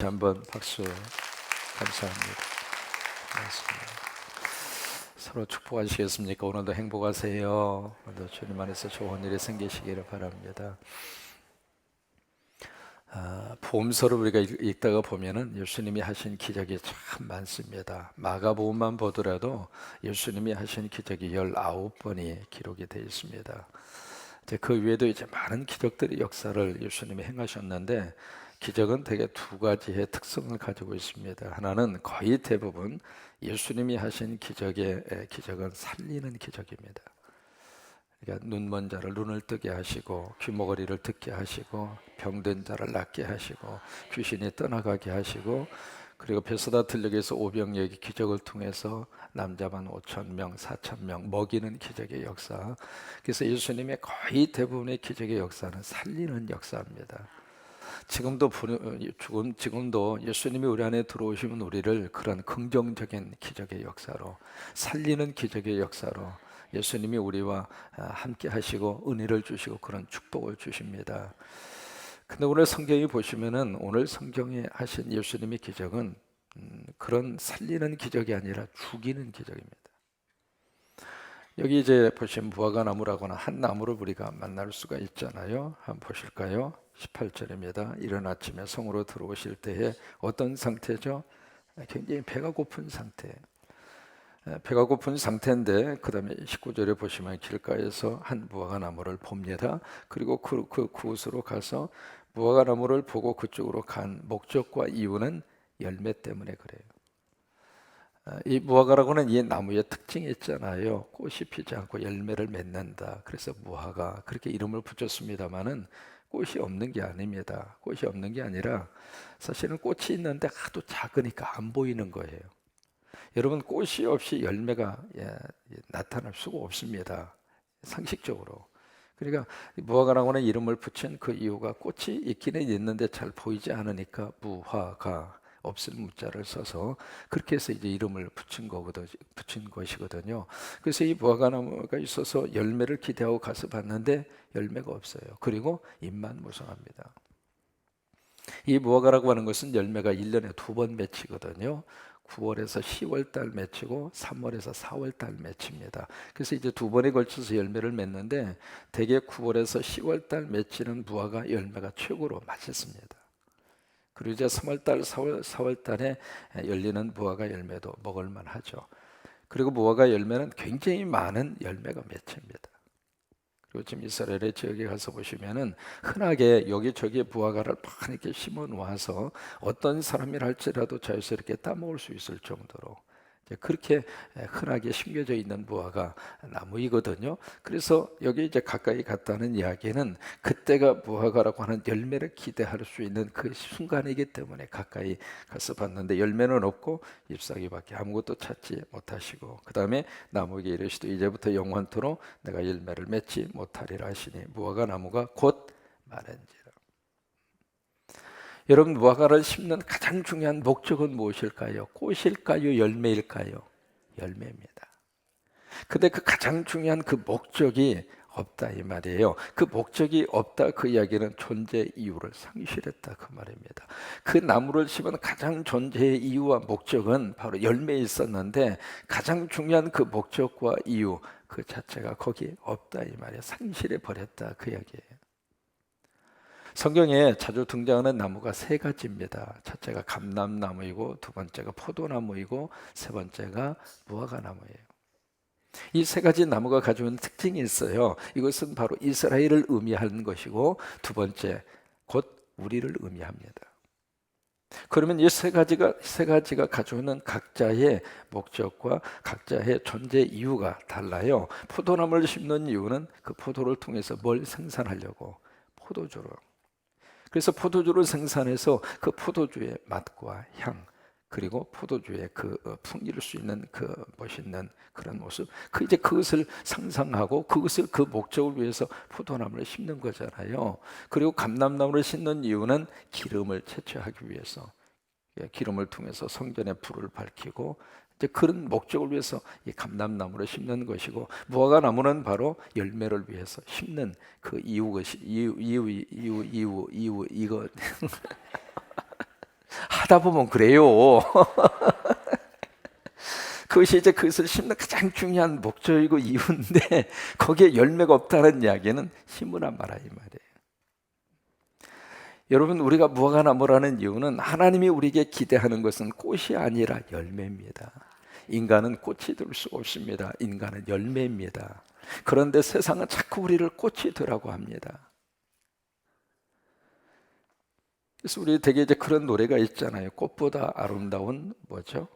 한번 박수. 감사합니다. 고맙습니다. 서로 축복하시겠습니까? 오늘도 행복하세요. 오늘도 주님 안에서 좋은 일이 생기시기를 바랍니다. 복음서를 우리가 읽다가 보면은 예수님이 하신 기적이 참 많습니다. 마가복음만 보더라도 예수님이 하신 기적이 19번이 기록이 되어 있습니다. 그 외에도 이제 많은 기적들의 역사를 예수님이 행하셨는데, 기적은 대개 두 가지의 특성을 가지고 있습니다. 하나는 거의 대부분 예수님이 하신 기적은 살리는 기적입니다. 그러니까 눈먼 자를 눈을 뜨게 하시고, 귀머거리를 듣게 하시고, 병든 자를 낫게 하시고, 귀신이 떠나가게 하시고, 그리고 베스다 들녘에서 오병이어의 기적을 통해서 남자만 5,000명, 4,000명 먹이는 기적의 역사. 그래서 예수님의 거의 대부분의 기적의 역사는 살리는 역사입니다. 지금도 예수님이 우리 안에 들어오시면 우리를 그런 긍정적인 기적의 역사로, 살리는 기적의 역사로 예수님이 우리와 함께 하시고 은혜를 주시고 그런 축복을 주십니다. 근데 오늘 성경에 보시면은, 오늘 성경에 하신 예수님의 기적은 그런 살리는 기적이 아니라 죽이는 기적입니다. 여기 이제 보시면 무화과 나무라거나 한 나무를 우리가 만날 수가 있잖아요. 한번 보실까요? 18절입니다. 이른 아침에 성으로 들어오실 때에 어떤 상태죠? 굉장히 배가 고픈 상태. 배가 고픈 상태인데, 그 다음에 19절에 보시면 길가에서 한 무화과 나무를 봅니다. 그리고 그곳으로 가서 무화과 나무를 보고 그쪽으로 간 목적과 이유는 열매 때문에 그래요. 이 무화과라고는 이 나무의 특징이 있잖아요. 꽃이 피지 않고 열매를 맺는다. 그래서 무화과 그렇게 이름을 붙였습니다마는 꽃이 없는 게 아닙니다. 꽃이 없는 게 아니라 사실은 꽃이 있는데 하도 작으니까 안 보이는 거예요. 여러분, 꽃이 없이 열매가 나타날 수가 없습니다. 상식적으로. 그러니까 무화과라고는 이름을 붙인 그 이유가 꽃이 있기는 있는데 잘 보이지 않으니까 무화과, 없을 무자를 써서 그렇게 해서 이제 이름을 붙인 것이거든요. 그래서 이 무화과 나무가 있어서 열매를 기대하고 가서 봤는데 열매가 없어요. 그리고 잎만 무성합니다. 이 무화과라고 하는 것은 열매가 1년에 2번 맺히거든요. 9월에서 10월 달 맺히고 3월에서 4월 달 맺힙니다. 그래서 이제 2번에 걸쳐서 열매를 맺는데, 대개 9월에서 10월 달 맺히는 무화과 열매가 최고로 맛있습니다. 그리고 이제 3월 달, 4월 달에 열리는 무화과 열매도 먹을 만하죠. 그리고 무화과 열매는 굉장히 많은 열매가 맺힙니다. 그리고 지금 이스라엘의 지역에 가서 보시면은 흔하게 여기저기 무화과를 막 이렇게 심어 놓아서 어떤 사람이라 할지라도 자유스럽게 따먹을 수 있을 정도로 그렇게 흔하게 심겨져 있는 무화과 나무이거든요. 그래서 여기 이제 가까이 갔다는 이야기는 그때가 무화과라고 하는 열매를 기대할 수 있는 그 순간이기 때문에 가까이 가서 봤는데 열매는 없고 잎사귀밖에 아무것도 찾지 못하시고, 그 다음에 나무에게 이르시되 이제부터 영원토록 내가 열매를 맺지 못하리라 하시니 무화과 나무가 곧 마른지라. 여러분, 무화과를 심는 가장 중요한 목적은 무엇일까요? 꽃일까요? 열매일까요? 열매입니다. 근데 그 가장 중요한 그 목적이 없다 이 말이에요. 그 목적이 없다, 그 이야기는 존재 이유를 상실했다 그 말입니다. 그 나무를 심은 가장 존재의 이유와 목적은 바로 열매에 있었는데, 가장 중요한 그 목적과 이유 그 자체가 거기 없다 이 말이에요. 상실해 버렸다 그 이야기예요. 성경에 자주 등장하는 나무가 세 가지입니다. 첫째가 감람나무이고, 두 번째가 포도나무이고, 세 번째가 무화과나무예요. 이 세 가지 나무가 가지고 있는 특징이 있어요. 이것은 바로 이스라엘을 의미하는 것이고, 두 번째 곧 우리를 의미합니다. 그러면 이 세 가지가 가지고 있는 각자의 목적과 각자의 존재 이유가 달라요. 포도나무를 심는 이유는 그 포도를 통해서 뭘 생산하려고? 포도주로. 그래서 포도주를 생산해서 그 포도주의 맛과 향, 그리고 포도주의 그 풍기를 수 있는 그 멋있는 그런 모습, 이제 그것을 상상하고 그것을 그 목적을 위해서 포도나무를 심는 거잖아요. 그리고 감람나무를 심는 이유는 기름을 채취하기 위해서, 기름을 통해서 성전에 불을 밝히고 이제 그런 목적을 위해서 이 감람나무를 심는 것이고, 무화과 나무는 바로 열매를 위해서 심는 그 이유 이거 하다 보면 그래요. 그것이 이제 그것을 심는 가장 중요한 목적이고 이유인데 거기에 열매가 없다는 이야기는 힘으나 마라 이 말이에요. 여러분, 우리가 무화과나무라는 이유는 하나님이 우리에게 기대하는 것은 꽃이 아니라 열매입니다. 인간은 꽃이 될 수 없습니다. 인간은 열매입니다. 그런데 세상은 자꾸 우리를 꽃이 되라고 합니다. 그래서 우리 되게 이제 그런 노래가 있잖아요. 꽃보다 아름다운 뭐죠?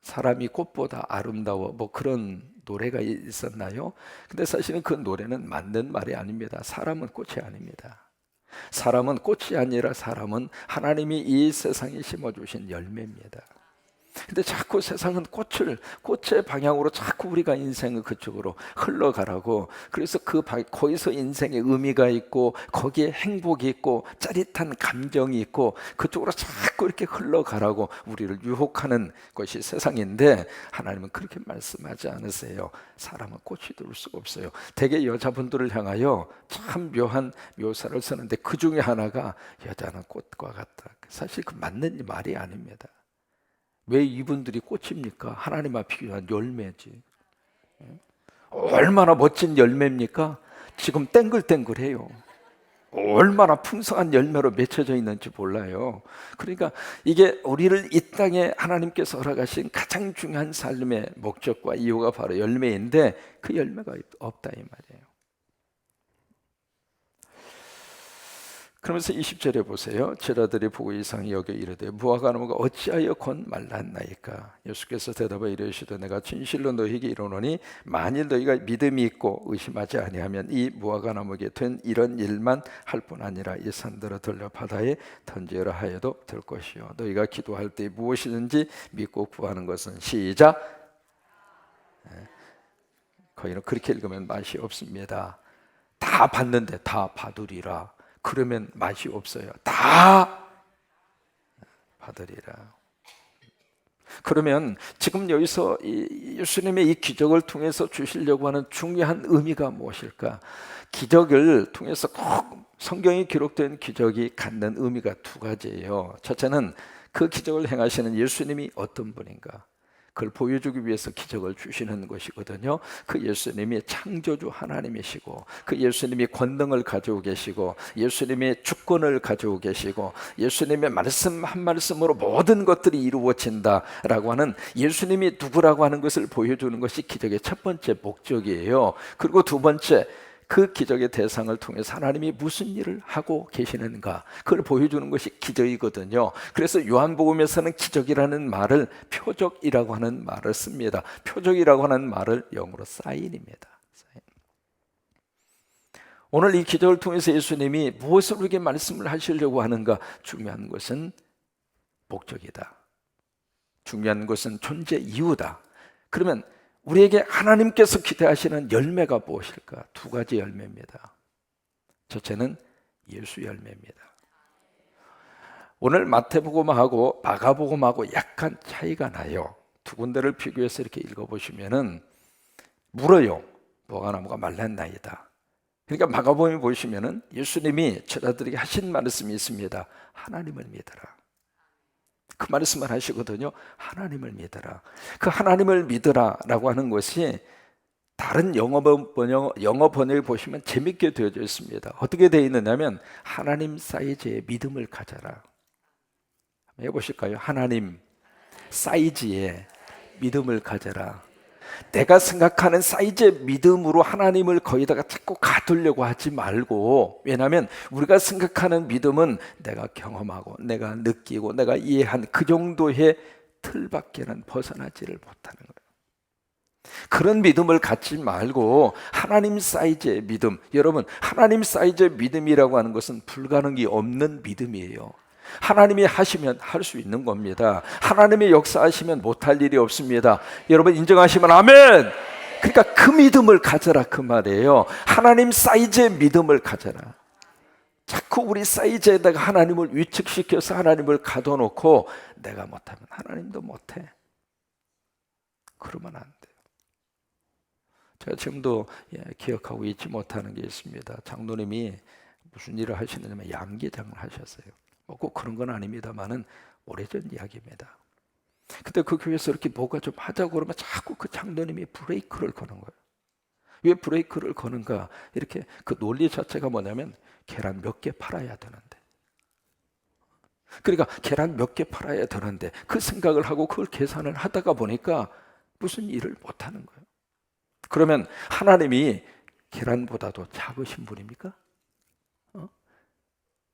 사람이 꽃보다 아름다워, 뭐 그런 노래가 있었나요? 근데 사실은 그 노래는 맞는 말이 아닙니다. 사람은 꽃이 아닙니다. 사람은 꽃이 아니라 사람은 하나님이 이 세상에 심어주신 열매입니다. 근데 자꾸 세상은 꽃의 방향으로 자꾸 우리가 인생을 그쪽으로 흘러가라고. 그래서 거기서 인생의 의미가 있고 거기에 행복이 있고 짜릿한 감정이 있고 그쪽으로 자꾸 이렇게 흘러가라고 우리를 유혹하는 것이 세상인데, 하나님은 그렇게 말씀하지 않으세요. 사람은 꽃이 될 수가 없어요. 대개 여자분들을 향하여 참 묘한 묘사를 쓰는데 그 중에 하나가 여자는 꽃과 같다. 사실 그 맞는 말이 아닙니다. 왜 이분들이 꽃입니까? 하나님 앞에 필요한 열매지. 얼마나 멋진 열매입니까? 지금 땡글땡글해요. 얼마나 풍성한 열매로 맺혀져 있는지 몰라요. 그러니까 이게 우리를 이 땅에 하나님께서 허락하신 가장 중요한 삶의 목적과 이유가 바로 열매인데 그 열매가 없다 이 말이에요. 그러면서 20절에 보세요. 제자들이 보고 이상히 여겨 이르되 무화과나무가 어찌하여 곧 말랐나이까? 예수께서 대답하여 이르시되 내가 진실로 너희에게 이르노니 만일 너희가 믿음이 있고 의심하지 아니하면 이 무화과나무에게 된 이런 일만 할 뿐 아니라 이 산들을 들려 바다에 던지라 하여도 될 것이요 너희가 기도할 때 무엇이든지 믿고 구하는 것은 시작. 거기는 그렇게 읽으면 맛이 없습니다. 다 받는데 다 받으리라. 그러면 맛이 없어요. 다 받으리라. 그러면 지금 여기서 예수님의 이 기적을 통해서 주시려고 하는 중요한 의미가 무엇일까? 기적을 통해서 꼭 성경에 기록된 기적이 갖는 의미가 두 가지예요. 첫째는 그 기적을 행하시는 예수님이 어떤 분인가? 그걸 보여주기 위해서 기적을 주시는 것이거든요. 그 예수님이 창조주 하나님이시고 그 예수님이 권능을 가지고 계시고 예수님이 주권을 가지고 계시고 예수님의 말씀 한 말씀으로 모든 것들이 이루어진다라고 하는 예수님이 누구라고 하는 것을 보여주는 것이 기적의 첫 번째 목적이에요. 그리고 두 번째, 그 기적의 대상을 통해서 하나님이 무슨 일을 하고 계시는가, 그걸 보여주는 것이 기적이거든요. 그래서 요한복음에서는 기적이라는 말을 표적이라고 하는 말을 씁니다. 표적이라고 하는 말을 영어로 사인입니다. 오늘 이 기적을 통해서 예수님이 무엇을 우리에게 말씀을 하시려고 하는가? 중요한 것은 목적이다. 중요한 것은 존재 이유다. 그러면 우리에게 하나님께서 기대하시는 열매가 무엇일까? 두 가지 열매입니다. 첫째는 예수 열매입니다. 오늘 마태복음하고 마가복음하고 약간 차이가 나요. 두 군데를 비교해서 이렇게 읽어보시면은 물어요. 무화과나무가 말랐나이다. 그러니까 마가복음에 보시면은 예수님이 제자들에게 하신 말씀이 있습니다. 하나님을 믿어라. 그 말씀을 하시거든요. 하나님을 믿어라. 그 하나님을 믿어라 라고 하는 것이 다른 영어 번역을 보시면 재밌게 되어져 있습니다. 어떻게 되어 있느냐면 하나님 사이즈의 믿음을 가져라. 한번 해보실까요? 하나님 사이즈의 믿음을 가져라. 내가 생각하는 사이즈의 믿음으로 하나님을 거기다가 자꾸 가두려고 하지 말고, 왜냐하면 우리가 생각하는 믿음은 내가 경험하고 내가 느끼고 내가 이해한 그 정도의 틀밖에는 벗어나지를 못하는 거예요. 그런 믿음을 갖지 말고 하나님 사이즈의 믿음. 여러분, 하나님 사이즈의 믿음이라고 하는 것은 불가능이 없는 믿음이에요. 하나님이 하시면 할 수 있는 겁니다. 하나님이 역사하시면 못할 일이 없습니다. 여러분 인정하시면 아멘. 그러니까 그 믿음을 가져라 그 말이에요. 하나님 사이즈의 믿음을 가져라. 자꾸 우리 사이즈에다가 하나님을 위축시켜서 하나님을 가둬놓고 내가 못하면 하나님도 못해, 그러면 안 돼요. 제가 지금도 기억하고 잊지 못하는 게 있습니다. 장로님이 무슨 일을 하시느냐면 양계장을 하셨어요. 꼭 그런 건 아닙니다만은 오래전 이야기입니다. 근데 그 교회에서 이렇게 뭐가 좀 하자고 그러면 자꾸 그 장로님이 브레이크를 거는 거예요. 왜 브레이크를 거는가? 이렇게 그 논리 자체가 뭐냐면 계란 몇 개 팔아야 되는데, 그러니까 계란 몇 개 팔아야 되는데 그 생각을 하고 그걸 계산을 하다가 보니까 무슨 일을 못 하는 거예요. 그러면 하나님이 계란보다도 작으신 분입니까? 어?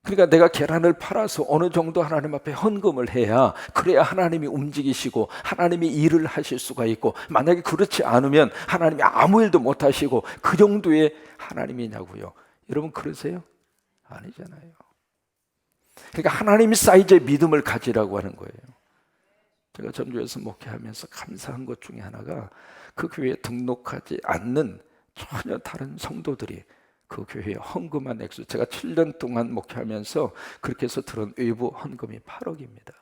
그러니까 내가 계란을 팔아서 어느 정도 하나님 앞에 헌금을 해야, 그래야 하나님이 움직이시고 하나님이 일을 하실 수가 있고, 만약에 그렇지 않으면 하나님이 아무 일도 못 하시고, 그 정도의 하나님이냐고요. 여러분 그러세요? 아니잖아요. 그러니까 하나님 사이즈의 믿음을 가지라고 하는 거예요. 제가 전주에서 목회하면서 감사한 것 중에 하나가, 그 교회에 등록하지 않는 전혀 다른 성도들이 그 교회에 헌금한 액수, 제가 7년 동안 목회하면서 그렇게 해서 들은 외부 헌금이 8억입니다.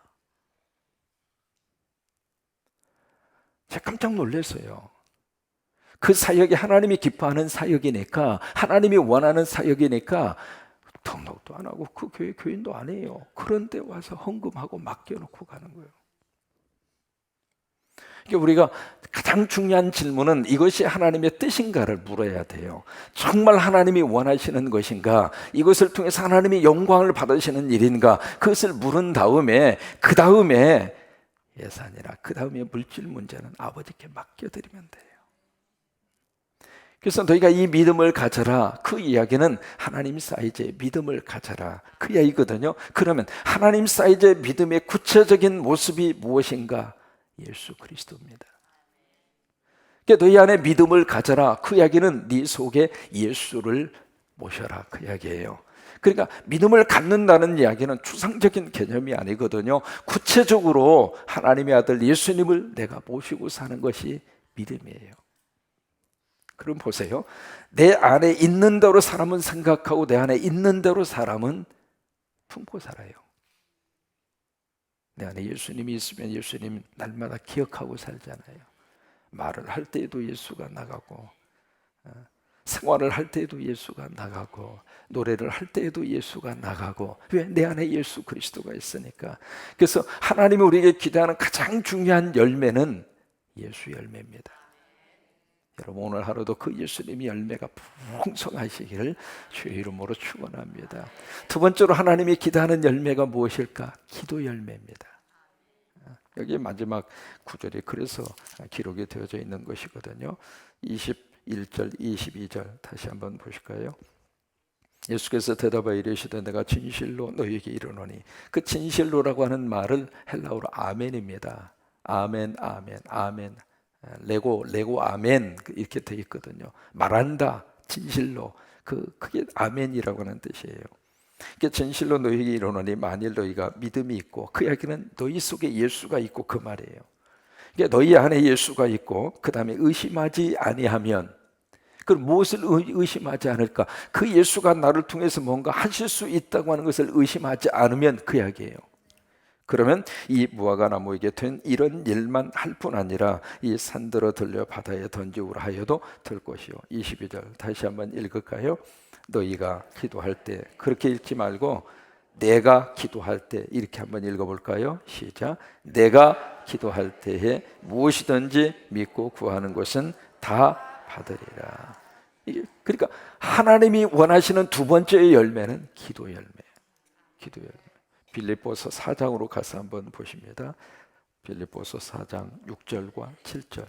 제가 깜짝 놀랐어요. 그 사역이 하나님이 기뻐하는 사역이니까, 하나님이 원하는 사역이니까 등록도 안 하고 그 교회 교인도 안 해요. 그런데 와서 헌금하고 맡겨놓고 가는 거예요. 그러니까 우리가 가장 중요한 질문은 이것이 하나님의 뜻인가를 물어야 돼요. 정말 하나님이 원하시는 것인가? 이것을 통해서 하나님이 영광을 받으시는 일인가? 그것을 물은 다음에, 그 다음에 예산이나 그 다음에 물질 문제는 아버지께 맡겨드리면 돼요. 그래서 너희가 이 믿음을 가져라, 그 이야기는 하나님 사이즈의 믿음을 가져라, 그 이야기거든요. 그러면 하나님 사이즈의 믿음의 구체적인 모습이 무엇인가? 예수 그리스도입니다. 그러니까 너희 안에 믿음을 가져라, 그 이야기는 네 속에 예수를 모셔라, 그 이야기예요. 그러니까 믿음을 갖는다는 이야기는 추상적인 개념이 아니거든요. 구체적으로 하나님의 아들 예수님을 내가 모시고 사는 것이 믿음이에요. 그럼 보세요. 내 안에 있는 대로 사람은 생각하고 내 안에 있는 대로 사람은 품고 살아요. 내 안에 예수님이 있으면 예수님 날마다 기억하고 살잖아요. 말을 할 때에도 예수가 나가고, 생활을 할 때에도 예수가 나가고, 노래를 할 때에도 예수가 나가고. 왜? 내 안에 예수 그리스도가 있으니까. 그래서 하나님이 우리에게 기대하는 가장 중요한 열매는 예수 열매입니다. 여러분 오늘 하루도 그 예수님이 열매가 풍성하시기를 주의 이름으로 축원합니다. 두 번째로 하나님이 기대하는 열매가 무엇일까? 기도 열매입니다. 여기 마지막 구절이 그래서 기록이 되어져 있는 것이거든요. 21절, 22절 다시 한번 보실까요? 예수께서 대답하여 이르시되 내가 진실로 너희에게 이르노니, 그 진실로라고 하는 말을 헬라어로 아멘입니다. 아멘, 아멘, 아멘. 레고 아멘 이렇게 되어 있거든요. 말한다, 진실로, 그게 아멘이라고 하는 뜻이에요. 그러니까 진실로 너희에게 이르노니 만일 너희가 믿음이 있고, 그 이야기는 너희 속에 예수가 있고 그 말이에요. 그러니까 너희 안에 예수가 있고 그 다음에 의심하지 아니하면, 그럼 무엇을 의심하지 않을까? 그 예수가 나를 통해서 뭔가 하실 수 있다고 하는 것을 의심하지 않으면 그 이야기예요. 그러면 이 무화과 나무에게 된 이런 일만 할 뿐 아니라 이 산들어 들려 바다에 던지우라 하여도 될 것이요. 22절 다시 한번 읽을까요? 너희가 기도할 때, 그렇게 읽지 말고 내가 기도할 때 이렇게 한번 읽어볼까요? 시작. 내가 기도할 때에 무엇이든지 믿고 구하는 것은 다 받으리라. 그러니까 하나님이 원하시는 두 번째의 열매는 기도 열매. 기도 열매. 빌립보서 4장으로 가서 한번 보십니다. 빌립보서 4장 6절과 7절.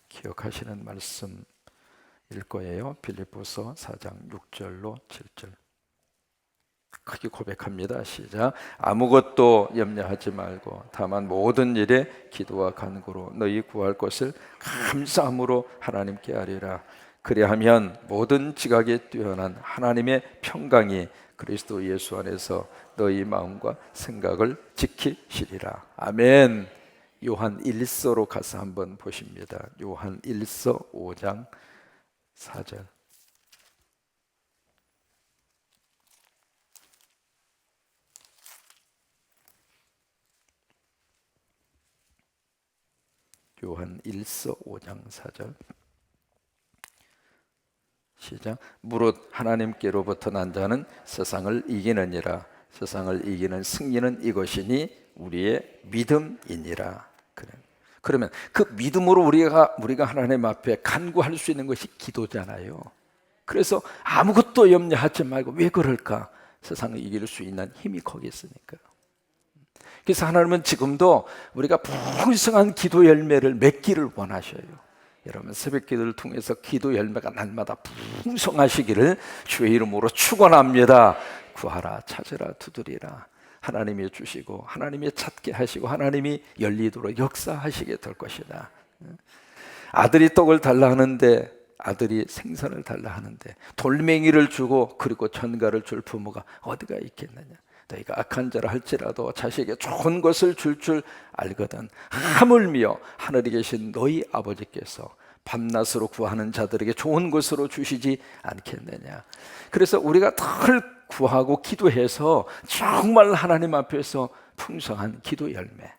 기억하시는 말씀일 거예요. 빌립보서 4장 6절로 7절. 크게 고백합니다. 시작. 아무것도 염려하지 말고 다만 모든 일에 기도와 간구로 너희 구할 것을 감사함으로 하나님께 아뢰라. 그리하면 모든 지각에 뛰어난 하나님의 평강이 그리스도 예수 안에서 너희 마음과 생각을 지키시리라. 아멘. 요한 1서로 가서 한번 보십니다. 요한 1서 5장 4절. 요한 1서 5장 4절. 시작. 무릇 하나님께로부터 난 자는 세상을 이기느니라. 세상을 이기는 승리는 이것이니 우리의 믿음이니라. 그래. 그러면 그 믿음으로 우리가 하나님 앞에 간구할 수 있는 것이 기도잖아요. 그래서 아무것도 염려하지 말고, 왜 그럴까? 세상을 이길 수 있는 힘이 거기 있으니까. 그래서 하나님은 지금도 우리가 풍성한 기도 열매를 맺기를 원하셔요. 여러분, 새벽 기도를 통해서 기도 열매가 날마다 풍성하시기를 주의 이름으로 축원합니다. 구하라, 찾으라, 두드리라. 하나님이 주시고 하나님이 찾게 하시고 하나님이 열리도록 역사하시게 될 것이다. 아들이 떡을 달라 하는데 아들이 생선을 달라 하는데 돌멩이를 주고 그리고 전갈을 줄 부모가 어디가 있겠느냐. 너희가 악한 자라 할지라도 자식에게 좋은 것을 줄 알거든 하물며 하늘에 계신 너희 아버지께서 밤낮으로 구하는 자들에게 좋은 것으로 주시지 않겠느냐. 그래서 우리가 늘 구하고 기도해서 정말 하나님 앞에서 풍성한 기도 열매.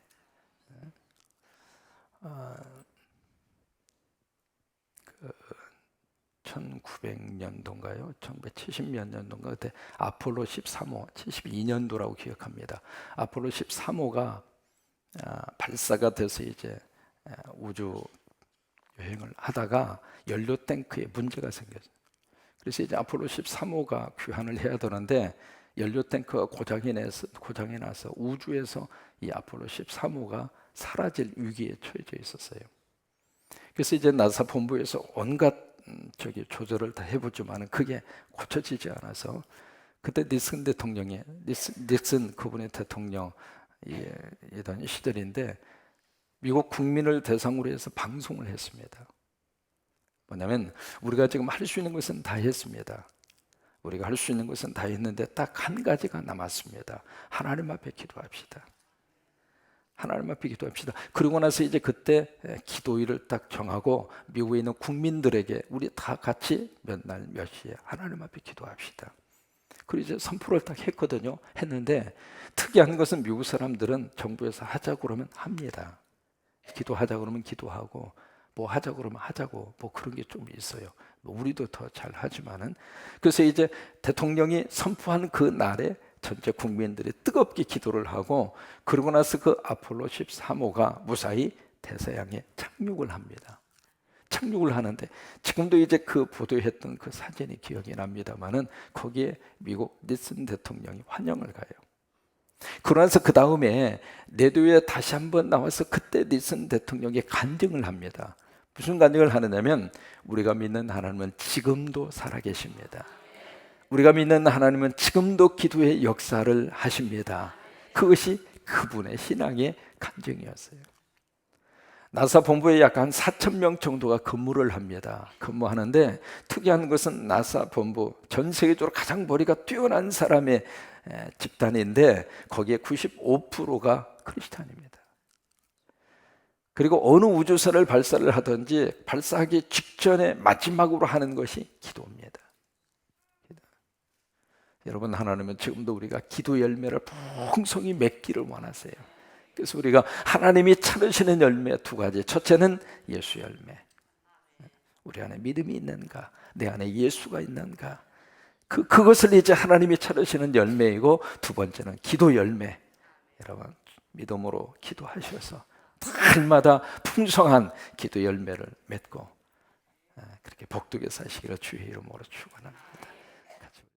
1900년도인가요? 1970몇 년도인가 그때 아폴로 13호 72년도라고 기억합니다. 아폴로 13호가 발사가 돼서 이제 우주 여행을 하다가 연료 탱크에 문제가 생겼어요. 그래서 이제 아폴로 13호가 귀환을 해야 되는데 연료 탱크가 고장이 나서 우주에서 이 아폴로 13호가 사라질 위기에 처해져 있었어요. 그래서 이제 나사 본부에서 온갖 조절을 다 해보지만 그게 고쳐지지 않아서 그때 닉슨 대통령이 닉슨 그분의 대통령이던 시절인데 미국 국민을 대상으로 해서 방송을 했습니다. 뭐냐면 우리가 지금 할 수 있는 것은 다 했습니다. 우리가 할 수 있는 것은 다 했는데 딱 한 가지가 남았습니다. 하나님 앞에 기도합시다. 하나님 앞에 기도합시다. 그러고 나서 이제 그때 기도일을 딱 정하고 미국에 있는 국민들에게 우리 다 같이 몇 날 몇 시에 하나님 앞에 기도합시다. 그리고 이제 선포를 딱 했거든요. 했는데 특이한 것은 미국 사람들은 정부에서 하자고 그러면 합니다. 기도하자 그러면 기도하고 뭐 하자 그러면 하자고 뭐 그런 게 좀 있어요. 뭐 우리도 더 잘 하지만은. 그래서 이제 대통령이 선포한 그 날에 전체 국민들이 뜨겁게 기도를 하고 그러고 나서 그 아폴로 13호가 무사히 대서양에 착륙을 합니다. 착륙을 하는데 지금도 이제 그 보도했던 그 사진이 기억이 납니다만은 거기에 미국 닉슨 대통령이 환영을 가요. 그러면서 그 다음에 내도에 다시 한번 나와서 그때 닉슨 대통령이 간증을 합니다. 무슨 간증을 하느냐면 우리가 믿는 하나님은 지금도 살아계십니다. 우리가 믿는 하나님은 지금도 기도의 역사를 하십니다. 그것이 그분의 신앙의 간증이었어요. 나사 본부에 약 한 4,000명 정도가 근무를 합니다. 근무하는데 특이한 것은 나사 본부 전 세계적으로 가장 머리가 뛰어난 사람의 집단인데 거기에 95%가 크리스찬입니다. 그리고 어느 우주선을 발사를 하든지 발사하기 직전에 마지막으로 하는 것이 기도입니다. 여러분, 하나님은 지금도 우리가 기도 열매를 풍성히 맺기를 원하세요. 그래서 우리가 하나님이 찾으시는 열매 두 가지. 첫째는 예수 열매. 우리 안에 믿음이 있는가? 내 안에 예수가 있는가? 그것을 이제 하나님이 찾으시는 열매이고 두 번째는 기도 열매. 여러분, 믿음으로 기도하셔서 날마다 풍성한 기도 열매를 맺고 그렇게 복되게 사시기를 주의 이름으로 축원합니다.